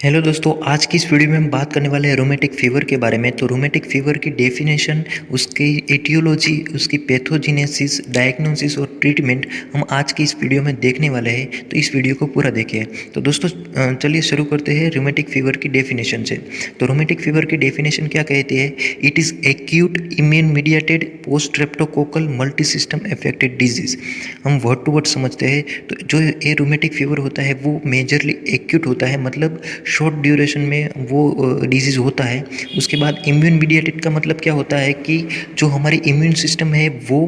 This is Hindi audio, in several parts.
हेलो दोस्तों, आज की इस वीडियो में हम बात करने वाले हैं रोमेटिक फ़ीवर के बारे में। तो रोमेटिक फ़ीवर की डेफिनेशन, उसकी एटियोलॉजी, उसकी पैथोजेनेसिस, डायग्नोसिस और ट्रीटमेंट हम आज की इस वीडियो में देखने वाले हैं। तो इस वीडियो को पूरा देखिए। तो दोस्तों चलिए शुरू करते हैं रोमेटिक फ़ीवर की डेफिनेशन से। तो रोमेटिक फ़ीवर की डेफिनेशन क्या कहती है? It is acute immune mediated post streptococcal multi system affected disease. हम वर्ड टू वर्ड समझते हैं तो जो ये रोमेटिक फ़ीवर होता है वो मेजरली एक्यूट होता है, मतलब शॉर्ट ड्यूरेशन में वो डिजीज़ होता है। उसके बाद इम्यून मीडिएटेड का मतलब क्या होता है कि जो हमारी इम्यून सिस्टम है वो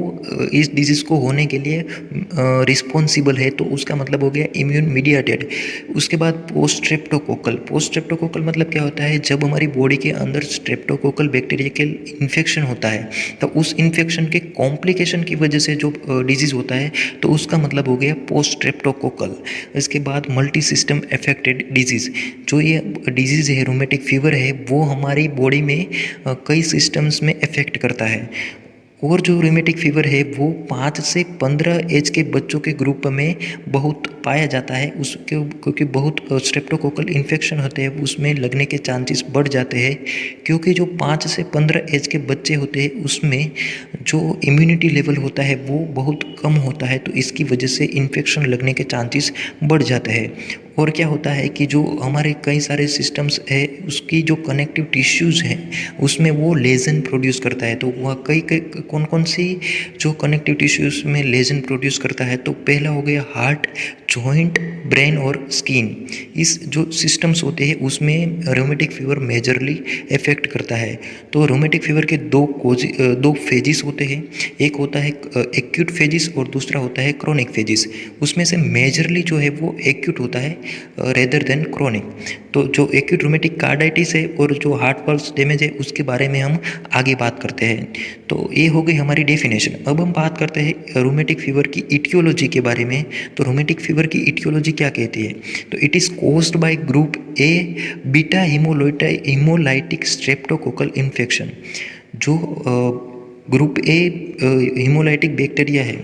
इस डिजीज़ को होने के लिए रिस्पॉन्सिबल है, तो उसका मतलब हो गया इम्यून मीडिएटेड। उसके बाद पोस्ट स्ट्रेप्टोकोकल मतलब क्या होता है? जब हमारी बॉडी के अंदर स्ट्रेप्टोकोकल बैक्टीरिया के इन्फेक्शन होता है तो उस इन्फेक्शन के कॉम्प्लिकेशन की वजह से जो डिजीज़ होता है तो उसका मतलब हो गया पोस्ट स्ट्रेप्टोकोकल। इसके बाद मल्टी सिस्टम अफेक्टेड डिजीज़, जो ये डिजीज़ है रोमेटिक फ़ीवर है वो हमारी बॉडी में कई सिस्टम्स में अफेक्ट करता है। और जो रोमेटिक फ़ीवर है वो 5 से 15 एज के बच्चों के ग्रुप में बहुत पाया जाता है। उसके क्योंकि बहुत स्ट्रेप्टोकोकल इन्फेक्शन होते हैं उसमें लगने के चांसेस बढ़ जाते हैं, क्योंकि जो 5 से 15 एज के बच्चे होते हैं उसमें जो इम्यूनिटी लेवल होता है वो बहुत कम होता है, तो इसकी वजह से इन्फेक्शन लगने के चांसेस बढ़ जाते हैं। और क्या होता है कि जो हमारे कई सारे सिस्टम्स है उसकी जो कनेक्टिव टिश्यूज़ हैं उसमें वो लेजन प्रोड्यूस करता है। तो वह कई कई कौन कौन सी जो कनेक्टिव टिश्यूज़ में लेजन प्रोड्यूस करता है? तो पहला हो गया हार्ट, जॉइंट, ब्रेन और स्किन। इस जो सिस्टम्स होते हैं उसमें रोमेटिक फ़ीवर मेजरली इफेक्ट करता है। तो रोमेटिक फ़ीवर के दो फेजिस होते हैं। एक होता है एक्यूट फेजिस और दूसरा होता है क्रोनिक फेजिस। उसमें से मेजरली जो है वो एक्यूट होता है रेदर देन क्रोनिक। तो जो एक्यूट रोमेटिक कार्डाइटिस है और जो हार्ट पल्स डैमेज है उसके बारे में हम आगे बात करते हैं। तो ये हो गई हमारी डेफिनेशन। अब हम बात करते हैं रोमेटिक फ़ीवर की इटियोलॉजी के बारे में। तो रोमेटिक फ़ीवर की इटियोलॉजी क्या कहती है? तो it is caused by group A beta haemolytic streptococcal infection. जो ग्रुप ए हिमोलाइटिक बैक्टीरिया है।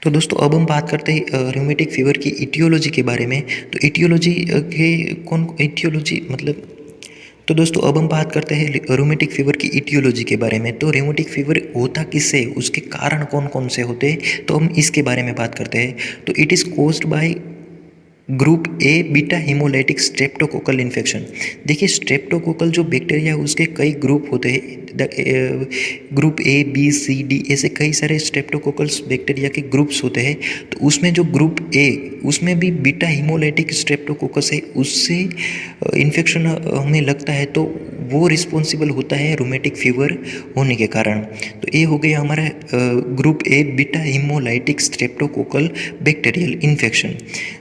तो दोस्तों अब हम बात करते हैं रोमेटिक फ़ीवर की इटियोलॉजी के बारे में। तो इटियोलॉजी के कौन इटियोलॉजी मतलब तो दोस्तों अब हम बात करते हैं रोमेटिक फ़ीवर की इटियोलॉजी के बारे में। तो रोमेटिक फ़ीवर होता किससे है, उसके कारण कौन कौन से होते हैं, तो हम इसके बारे में बात करते हैं। तो it is caused by group A beta haemolytic streptococcal infection. देखिए स्ट्रेप्टोकोकल जो बैक्टीरिया है उसके कई ग्रुप होते हैं। Group A B C D ऐसे कई सारे स्ट्रेप्टोकोकल्स बैक्टीरिया के ग्रुप्स होते हैं। तो उसमें जो ग्रुप ए उसमें भी बीटा हिमोलाइटिक स्ट्रेप्टोकोकस है, उससे इन्फेक्शन हमें लगता है तो वो रिस्पॉन्सिबल होता है रोमेटिक फ़ीवर होने के कारण। तो ये हो गया हमारा group A beta haemolytic streptococcal bacterial infection.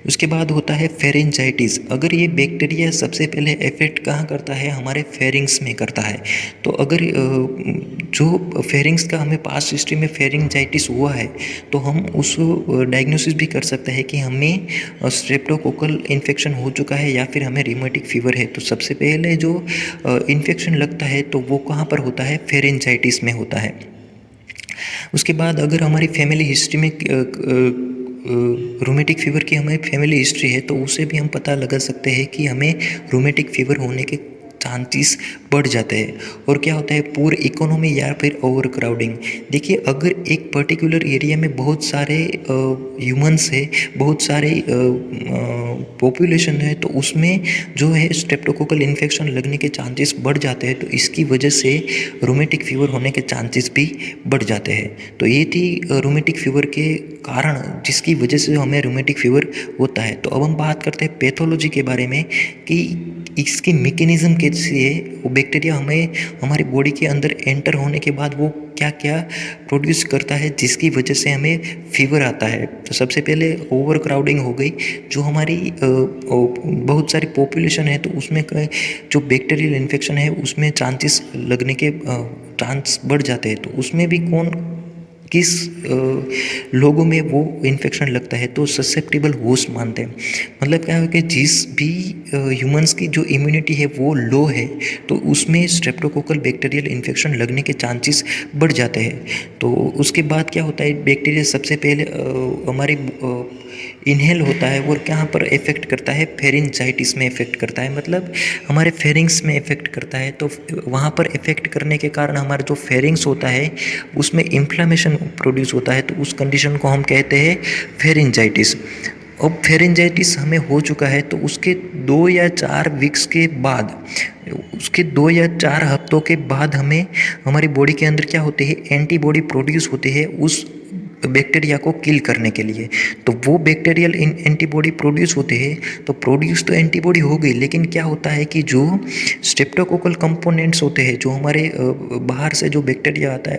उसके बाद होता है फेरेंजाइटिस। अगर ये बैक्टीरिया सबसे पहले इफेक्ट कहाँ करता है? हमारे फेरिंग्स में करता है। तो अगर जो फेरिंग्स का हमें पास्ट हिस्ट्री में फेरिंजाइटिस हुआ है तो हम उस डायग्नोसिस भी कर सकते हैं कि हमें स्ट्रेप्टोकोकल इन्फेक्शन हो चुका है या फिर हमें रोमेटिक फ़ीवर है। तो सबसे पहले जो इन्फेक्शन लगता है तो वो कहाँ पर होता है? फेरेंजाइटिस में होता है। उसके बाद अगर हमारी फैमिली हिस्ट्री में रोमेटिक फ़ीवर की हमें फैमिली हिस्ट्री है तो उससे भी हम पता लगा सकते हैं कि हमें रोमेटिक फ़ीवर होने के चांसेस बढ़ जाते हैं। और क्या होता है? पुअर इकोनॉमी या फिर ओवर क्राउडिंग। देखिए अगर एक पर्टिकुलर एरिया में बहुत सारे ह्यूमंस है, बहुत सारे पॉपुलेशन है, तो उसमें जो है स्ट्रेप्टोकोकल इन्फेक्शन लगने के चांसेस बढ़ जाते हैं। तो इसकी वजह से रोमेटिक फ़ीवर होने के चांसेस भी बढ़ जाते हैं। तो ये थी रोमेटिक फ़ीवर के कारण जिसकी वजह से हमें रोमेटिक फ़ीवर होता है। तो अब हम बात करते हैं पैथोलॉजी के बारे में कि इसकी मैकेनिज़्म कैसी है। वो बैक्टीरिया हमें हमारी बॉडी के अंदर एंटर होने के बाद वो क्या क्या प्रोड्यूस करता है जिसकी वजह से हमें फ़ीवर आता है। तो सबसे पहले ओवर क्राउडिंग हो गई। जो हमारी बहुत सारी पॉपुलेशन है तो उसमें जो बैक्टीरियल इन्फेक्शन है उसमें चांसेस लगने के चांस बढ़ जाते हैं। तो उसमें भी कौन किस लोगों में वो इन्फेक्शन लगता है तो ससेप्टेबल होस्ट मानते हैं। मतलब क्या है कि जिस भी ह्यूमंस की जो इम्यूनिटी है वो लो है तो उसमें स्ट्रेप्टोकोकल बैक्टीरियल इन्फेक्शन लगने के चांसेस बढ़ जाते हैं। तो उसके बाद क्या होता है, बैक्टीरिया सबसे पहले हमारी इनहेल होता है और कहाँ पर इफेक्ट करता है, फेरिंजाइटिस में इफेक्ट करता है, मतलब हमारे फेरिंग्स में इफेक्ट करता है। तो वहाँ पर इफेक्ट करने के कारण हमारा जो फेरिंग्स होता है उसमें इन्फ्लामेशन प्रोड्यूस होता है, तो उस कंडीशन को हम कहते हैं फेरिंजाइटिस। अब फेरिंजाइटिस हमें हो चुका है तो उसके 2 या 4 वीक्स के बाद, उसके 2 या 4 हफ्तों के बाद हमें हमारी बॉडी के अंदर क्या होते हैं, एंटीबॉडी प्रोड्यूस होते हैं उस बैक्टीरिया को किल करने के लिए। तो वो बैक्टीरियल एंटीबॉडी प्रोड्यूस होते हैं, तो प्रोड्यूस तो एंटीबॉडी हो गई, लेकिन क्या होता है कि जो स्ट्रेप्टोकोकल कंपोनेंट्स होते हैं, जो हमारे बाहर से जो बैक्टीरिया आता है,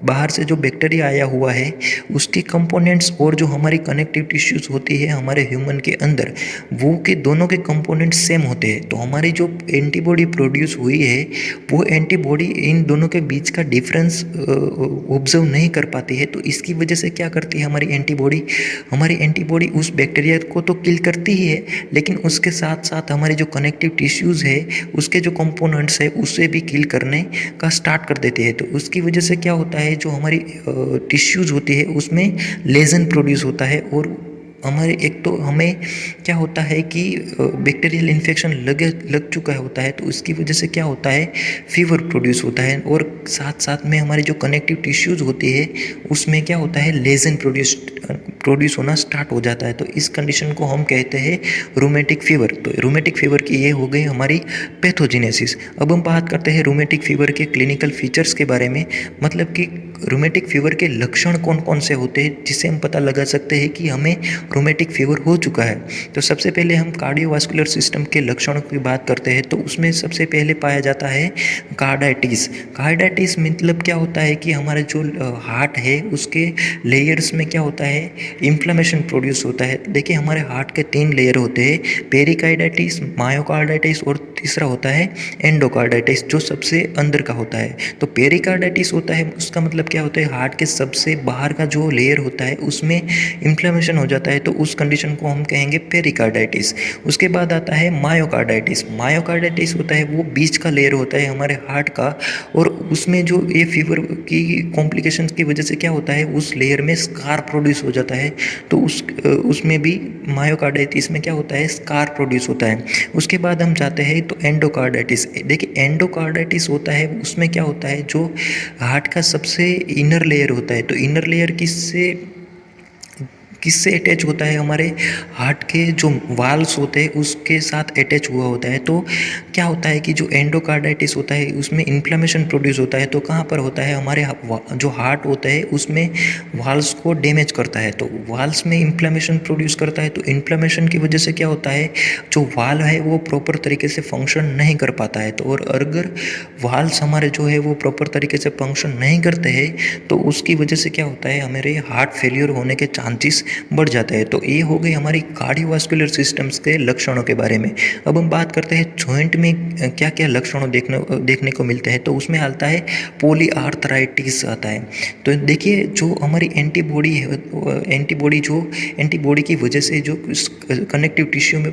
बाहर से जो बैक्टीरिया आया हुआ है उसके कंपोनेंट्स और जो हमारी कनेक्टिव टिश्यूज़ होती है हमारे ह्यूमन के अंदर, वो के दोनों के कंपोनेंट्स सेम होते हैं। तो हमारी जो एंटीबॉडी प्रोड्यूस हुई है वो एंटीबॉडी इन दोनों के बीच का डिफरेंस ऑब्जर्व नहीं कर पाती है। तो इसकी वजह से क्या करती है हमारी एंटीबॉडी उस बैक्टीरिया को तो किल करती ही है, लेकिन उसके साथ साथ हमारे जो कनेक्टिव टिश्यूज़ है उसके जो कंपोनेंट्स है उससे भी किल करने का स्टार्ट कर देते हैं। तो उसकी वजह से क्या होता है, जो हमारी टिश्यूज़ होती है उसमें लेजन प्रोड्यूस होता है, और हमारे एक तो हमें क्या होता है कि बैक्टीरियल इन्फेक्शन लग चुका होता है, तो उसकी वजह से क्या होता है, फीवर प्रोड्यूस होता है, और साथ साथ में हमारी जो कनेक्टिव टिश्यूज़ होती है उसमें क्या होता है, लेजन प्रोड्यूस होना स्टार्ट हो जाता है। तो इस कंडीशन को हम कहते हैं रूमेटिक फीवर। तो रूमेटिक फीवर की ये हो गई हमारी पैथोजेनेसिस। अब हम बात करते हैं रूमेटिक फीवर के क्लिनिकल फीचर्स के बारे में, मतलब कि रूमेटिक फीवर के लक्षण कौन कौन से होते हैं जिससे हम पता लगा सकते हैं कि हमें रूमेटिक फीवर हो चुका है। तो सबसे पहले हम कार्डियोवास्कुलर सिस्टम के लक्षणों की बात करते हैं, तो उसमें सबसे पहले पाया जाता है कार्डाइटिस। कार्डाइटिस मतलब क्या होता है कि हमारा जो हार्ट है उसके लेयर्स में क्या होता है, इन्फ्लेमेशन प्रोड्यूस होता है। देखिए हमारे हार्ट के 3 लेयर होते हैं, पेरिकार्डाइटिस, मायोकार्डाइटिस और तीसरा होता है एंडोकार्डाइटिस, जो सबसे अंदर का होता है। तो पेरिकार्डाइटिस होता है, उसका मतलब क्या होता है, हार्ट के सबसे बाहर का जो लेयर होता है उसमें इन्फ्लेमेशन हो जाता है, तो उस कंडीशन को हम कहेंगे पेरिकार्डाइटिस। उसके बाद आता है मायोकार्डाइटिस। मायोकार्डाइटिस होता है वो बीच का लेयर होता है हमारे हार्ट का, और उसमें जो ये फीवर की कॉम्प्लिकेशंस की वजह से क्या होता है, उस लेयर में स्कार प्रोड्यूस हो जाता है। तो उसमें भी मायोकार्डाइटिस में क्या होता है, स्कार प्रोड्यूस होता है। उसके बाद हम जाते हैं तो एंडोकार्डाइटिस। देखिए एंडोकार्डाइटिस होता है उसमें क्या होता है, जो हार्ट का सबसे इनर लेयर होता है, तो इनर लेयर किससे अटैच होता है, हमारे हार्ट के जो वाल्व्स होते हैं उसके साथ अटैच हुआ होता है। तो क्या होता है कि जो एंडोकार्डाइटिस होता है उसमें इन्फ्लेमेशन प्रोड्यूस होता है, तो कहाँ पर होता है, हमारे जो हार्ट होता है उसमें वाल्व्स को डैमेज करता है, तो वाल्व्स में इन्फ्लेमेशन प्रोड्यूस करता है। तो इन्फ्लेमेशन की वजह से क्या होता है, जो वाल्व है वो प्रॉपर तरीके से फंक्शन नहीं कर पाता है। तो और अगर वाल्व्स हमारे जो है वो प्रॉपर तरीके से फंक्शन नहीं करते हैं तो उसकी वजह से क्या होता है, हमारे हार्ट फेलियर होने के चांसेस बढ़ जाते हैं। तो ये हो गई हमारी कार्डियोवास्कुलर सिस्टम्स के लक्षणों के बारे में। अब हम बात करते हैं जॉइंट में क्या क्या लक्षणों देखने को मिलते हैं, तो उसमें आता है पॉलीआर्थराइटिस आता है। तो देखिए जो हमारी एंटीबॉडी है, एंटीबॉडी की वजह से जो कनेक्टिव टिश्यू में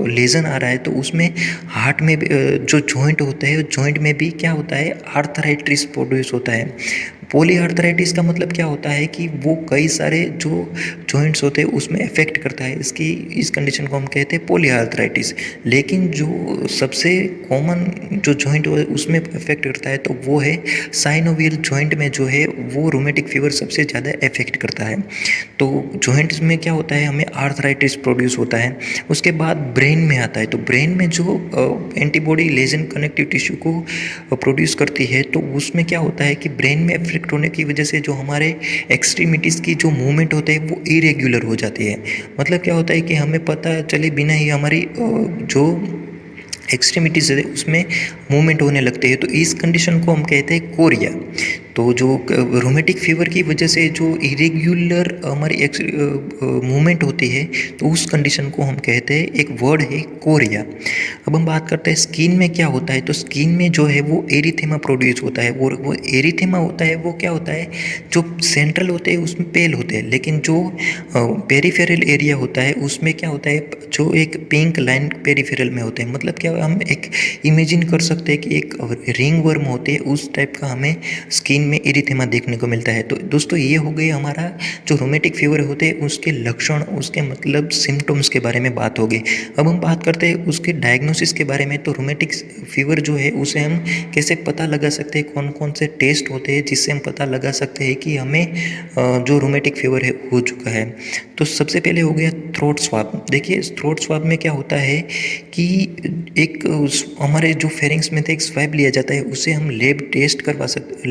लेजन आ रहा है, तो उसमें हार्ट में जो जॉइंट होता है जॉइंट में भी क्या होता है, आर्थराइटिस प्रोड्यूस होता है। पॉलीआर्थराइटिस का मतलब क्या होता है कि वो कई सारे जो जॉइंट्स होते हैं उसमें अफेक्ट करता है, इस कंडीशन को हम कहते हैं पॉलीआर्थराइटिस। लेकिन जो सबसे कॉमन जो जॉइंट उसमें अफेक्ट करता है तो वो है साइनोवियल जॉइंट में जो है वो रूमेटिक फीवर सबसे ज़्यादा अफेक्ट करता है। तो जॉइंट्स में क्या होता है, हमें आर्थराइटिस प्रोड्यूस होता है। उसके बाद ब्रेन में आता है, तो ब्रेन में जो एंटीबॉडी लेजन कनेक्टिव टिश्यू को प्रोड्यूस करती है, तो उसमें क्या होता है कि ब्रेन में अफेक्ट होने की वजह से जो हमारे एक्सट्रीमिटीज़ की जो मूवमेंट होते हैं वो इरेग्युलर हो जाती है। मतलब क्या होता है कि हमें पता चले बिना ही हमारी जो एक्सट्रीमिटीज़ है उसमें मूवमेंट होने लगते हैं, तो इस कंडीशन को हम कहते हैं कोरिया। तो जो रोमेटिक फीवर की वजह से जो इरेग्युलर हमारी मूवमेंट होती है, तो उस कंडीशन को हम कहते हैं, एक वर्ड है कोरिया। अब हम बात करते हैं स्किन में क्या होता है। तो स्किन में जो है वो एरिथेमा प्रोड्यूस होता है, और वो एरिथेमा होता है वो क्या होता है, जो सेंट्रल होते हैं उसमें पेल होते हैं, लेकिन जो पेरिफेरल एरिया होता है उसमें क्या होता है, जो एक पिंक लाइन पेरिफेरल में होते हैं। मतलब क्या, हम एक इमेजिन कर सकते हैं कि एक रिंग वर्म होते हैं, उस टाइप का हमें स्किन में एरिथेमा देखने को मिलता है। तो दोस्तों ये हो गई हमारा जो रोमेटिक फीवर होते हैं उसके लक्षण, उसके मतलब सिम्टम्स के बारे में बात होगी। अब हम बात करते हैं उसके डायग्नोसिस के बारे में। तो रोमेटिक फीवर जो है उसे हम कैसे पता लगा सकते हैं, कौन कौन से टेस्ट होते हैं जिससे हम पता लगा सकते हैं कि हमें जो रोमेटिक फीवर है हो चुका है। तो सबसे पहले हो गया थ्रोट स्वाब। देखिए थ्रोट स्वाब में क्या होता है कि एक हमारे जो फेरिंग्स में थे एक स्वैब लिया जाता है, उसे हम लेब टेस्ट करवा सकते,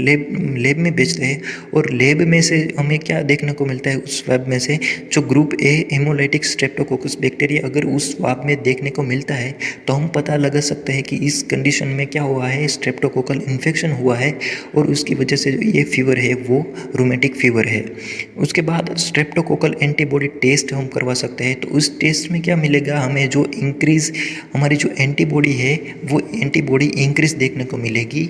लेब में बेचते हैं, और लेब में से हमें क्या देखने को मिलता है, उस स्वैब में से जो group A haemolytic streptococcus bacteria अगर उस स्वाब में देखने को मिलता है, तो हम पता लगा सकते हैं कि इस कंडीशन में क्या हुआ है, स्ट्रेप्टोकोकल इन्फेक्शन हुआ है, और उसकी वजह से ये फीवर है वो रोमेटिक फीवर है। उसके बाद स्ट्रेप्टोकोकल एंटीबॉडी टेस्ट हम करवा सकते हैं। तो उस टेस्ट में क्या मिलेगा, हमें जो इंक्रीज हमारी जो एंटीबॉडी है वो एंटीबॉडी इंक्रीज देखने को मिलेगी।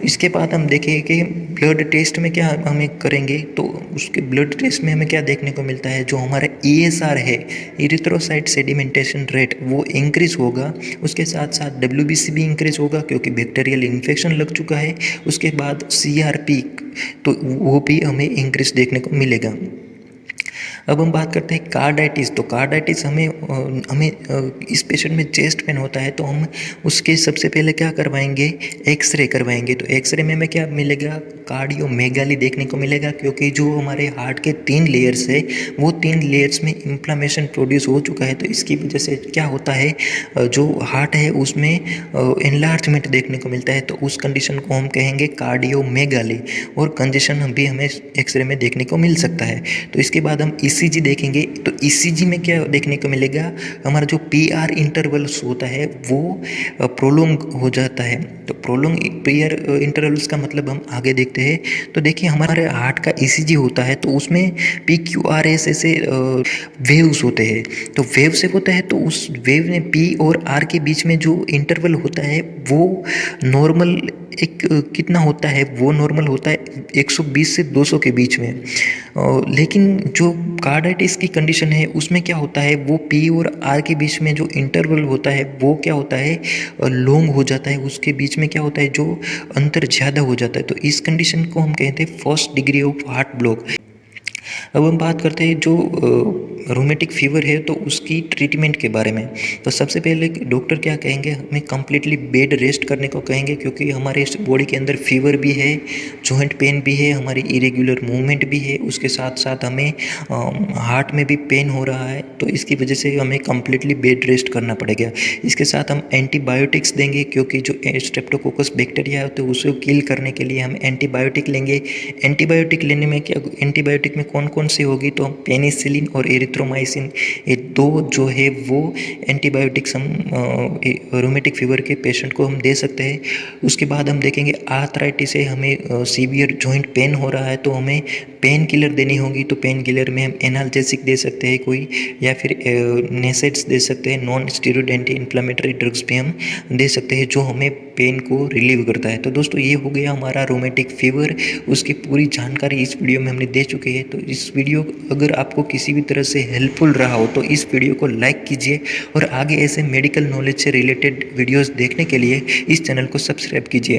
इसके बाद हम देखें कि ब्लड टेस्ट में क्या हमें करेंगे, तो उसके ब्लड टेस्ट में हमें क्या देखने को मिलता है, जो हमारा ESR है, इरिथ्रोसाइट सेडिमेंटेशन रेट, वो इंक्रीज होगा। उसके साथ साथ WBC भी इंक्रीज होगा क्योंकि बैक्टीरियल इन्फेक्शन लग चुका है। उसके बाद CRP, तो वो भी हमें इंक्रीज देखने को मिलेगा। अब हम बात करते हैं कार्डाइटिस। तो कार्डाइटिस हमें इस पेशेंट में चेस्ट पेन होता है, तो हम उसके सबसे पहले क्या करवाएंगे, एक्सरे करवाएंगे। तो एक्सरे में हमें क्या मिलेगा, कार्डियोमेगाली देखने को मिलेगा, क्योंकि जो हमारे हार्ट के 3 लेयर्स है वो 3 लेयर्स में इन्फ्लामेशन प्रोड्यूस हो चुका है। तो इसकी वजह से क्या होता है, जो हार्ट है उसमें एनलार्जमेंट देखने को मिलता है। तो उस कंडीशन को हम कहेंगे कार्डियोमेगाली, और कंजेशन भी हमें एक्सरे में देखने को मिल सकता है। तो इसके बाद हम ECG देखेंगे। तो ECG में क्या देखने को मिलेगा, हमारा जो PR इंटरवल्स होता है वो प्रोलोंग हो जाता है। तो प्रोलोंग PR इंटरवल्स का मतलब हम आगे देखते हैं। तो देखिए हमारे हार्ट का ECG होता है, तो उसमें PQRS ऐसे वेव्स होते हैं। तो वेव से होता है, तो उस वेव में P और R के बीच में जो इंटरवल होता है वो नॉर्मल एक कितना होता है, वो नॉर्मल होता है 120 से 200 के बीच में। लेकिन जो कार्डाइटिस की कंडीशन है उसमें क्या होता है, वो P और R के बीच में जो इंटरवल होता है वो क्या होता है, लॉन्ग हो जाता है। उसके बीच में क्या होता है, जो अंतर ज़्यादा हो जाता है। तो इस कंडीशन को हम कहते हैं first degree of heart block. अब हम बात करते हैं जो रोमेटिक फीवर है तो उसकी ट्रीटमेंट के बारे में। तो सबसे पहले डॉक्टर क्या कहेंगे, हमें कम्प्लीटली बेड रेस्ट करने को कहेंगे, क्योंकि हमारे बॉडी के अंदर फीवर भी है, जॉइंट पेन भी है, हमारी इरेगुलर मूवमेंट भी है, उसके साथ साथ हमें हार्ट में भी पेन हो रहा है। तो इसकी वजह से हमें कम्प्लीटली बेड रेस्ट करना पड़ेगा। इसके साथ हम एंटीबायोटिक्स देंगे, क्योंकि जो स्ट्रेप्टोकोकस बैक्टीरिया होते हैं उसे किल करने के लिए हम एंटीबायोटिक लेंगे। एंटीबायोटिक लेने में क्या, एंटीबायोटिक में कौन कौन सी होगी, तो पेनिसिलिन और एरिथ्रोमाइसिन, ये 2 जो है वो एंटीबायोटिक्स हम रोमेटिक फीवर के पेशेंट को हम दे सकते हैं। उसके बाद हम देखेंगे आर्थराइटिस है, हमें सीवियर जॉइंट पेन हो रहा है, तो हमें पेन किलर देनी होगी। तो पेन किलर में हम एनाल्जेसिक दे सकते हैं कोई, या फिर नेसेट्स दे सकते हैं, non steroid anti inflammatory drugs भी हम दे सकते हैं जो हमें पेन को रिलीव करता है। तो दोस्तों ये हो गया हमारा रोमेटिक फीवर, उसकी पूरी जानकारी इस वीडियो में हमने दे चुके हैं। तो इस वीडियो अगर आपको किसी भी तरह से हेल्पफुल रहा हो तो इस वीडियो को लाइक कीजिए, और आगे ऐसे मेडिकल नॉलेज से रिलेटेड वीडियोस देखने के लिए इस चैनल को सब्सक्राइब कीजिए।